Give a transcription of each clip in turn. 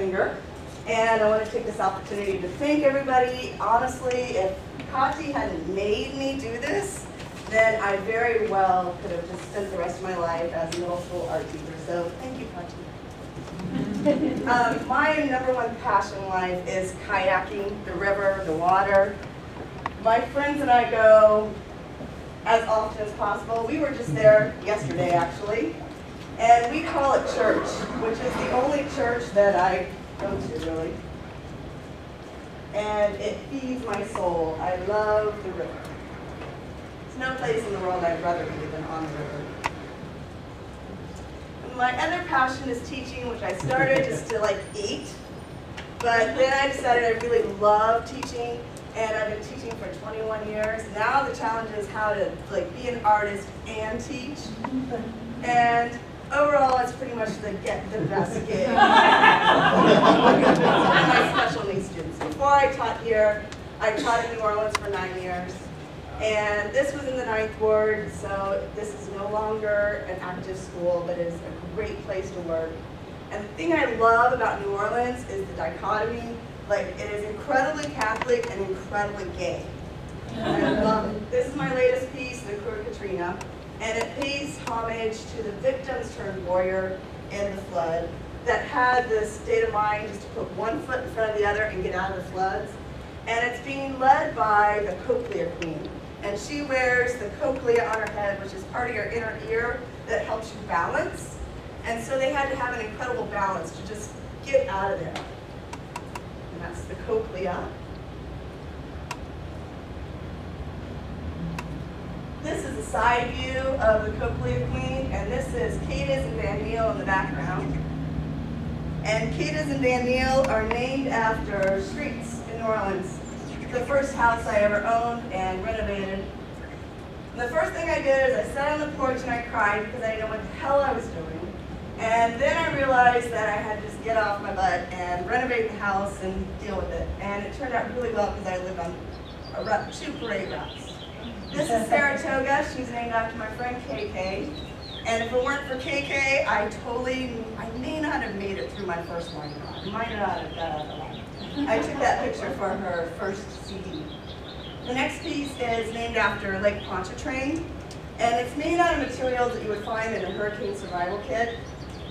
finger. And I want to take this opportunity to thank everybody. Honestly, if Kati hadn't made me do this, then I very well could have just spent the rest of my life as a middle school art teacher. So thank you, Kati. My number one passion in life is kayaking, the river, the water. My friends and I go as often as possible. We were just there yesterday, actually. And we call it church, which is the only church that I go to, really. And it feeds my soul. I love the river. There's no place in the world I'd rather be than on the river. My other passion is teaching, which I started just to eat. But then I decided I really love teaching, and I've been teaching for 21 years. Now the challenge is how to be an artist and teach. And overall, it's pretty much the best gig. My special needs students. Before I taught here, I taught in New Orleans for 9 years. And this was in the 9th Ward, so this is no longer an active school, but is a great place to work. And the thing I love about New Orleans is the dichotomy. It is incredibly Catholic and incredibly gay. And I love it. This is my latest piece, The Cruel Katrina, and it pays homage to the victims turned warrior in the flood that had this state of mind just to put one foot in front of the other and get out of the floods. And it's being led by the Cochlea Queen. And she wears the cochlea on her head, which is part of your inner ear that helps you balance. And so they had to have an incredible balance to just get out of there. And that's the cochlea. This is a side view of the Cochlea Queen, and this is Cadiz and Van Niel in the background. And Cadiz and Van Niel are named after streets in New Orleans. The first house I ever owned and renovated. And the first thing I did is I sat on the porch and I cried because I didn't know what the hell I was doing. And then I realized that I had to just get off my butt and renovate the house and deal with it. And it turned out really well because I lived on 2 parade routes. This is Saratoga. She's named after my friend KK. And if it weren't for KK, I may not have made it through my first Mardi Gras. I might not have got out alive. I took that picture for her first CD. The next piece is named after Lake Pontchartrain, and it's made out of materials that you would find in a hurricane survival kit,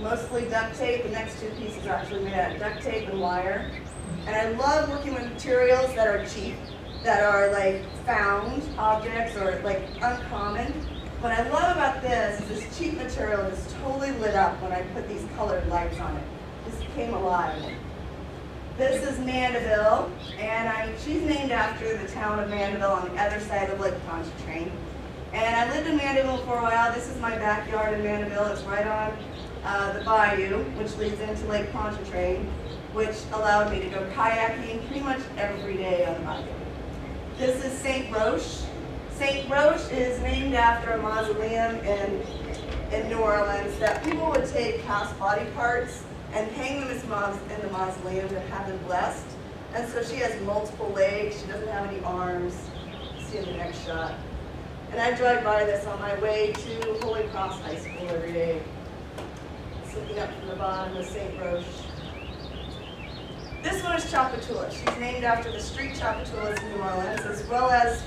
mostly duct tape. The next 2 pieces are actually made out of duct tape and wire. And I love working with materials that are cheap, that are found objects or uncommon. What I love about this is this cheap material is totally lit up when I put these colored lights on it. This came alive. This is Mandeville, and she's named after the town of Mandeville on the other side of Lake Pontchartrain. And I lived in Mandeville for a while. This is my backyard in Mandeville. It's right on the bayou, which leads into Lake Pontchartrain, which allowed me to go kayaking pretty much every day on the bayou. This is St. Roche. St. Roche is named after a mausoleum in New Orleans that people would take cast body parts and hang them in the mausoleum to have them blessed. And so she has multiple legs. She doesn't have any arms. See in the next shot. And I drive by this on my way to Holy Cross High School every day. It's looking up from the bottom of St. Roche. This one is Tchoupitoulas. She's named after the street Tchoupitoulas in New Orleans, as well as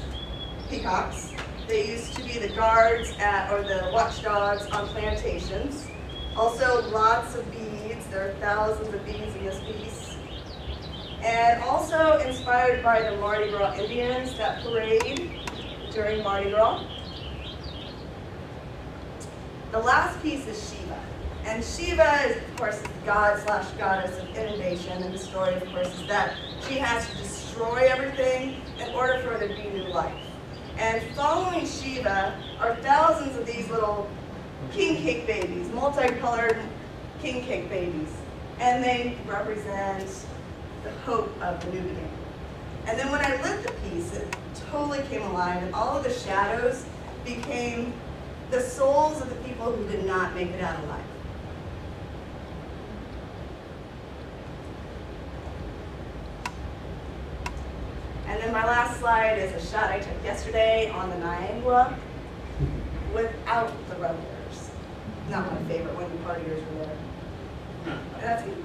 peacocks. They used to be the guards or the watchdogs on plantations. Also lots of beads. There are thousands of beads in this piece. And also inspired by the Mardi Gras Indians that parade during Mardi Gras. The last piece is Shiva. And Shiva is, of course, the god/goddess of inundation. And the story, of course, is that she has to destroy everything in order for there to be new life. And following Shiva are thousands of these little king cake babies, multicolored king cake babies. And they represent the hope of the new beginning. And then when I lit the piece, it totally came alive, and all of the shadows became the souls of the people who did not make it out alive. And then my last slide is a shot I took yesterday on the Niagara without the revelers. Not my favorite when the partiers were there. And that's it.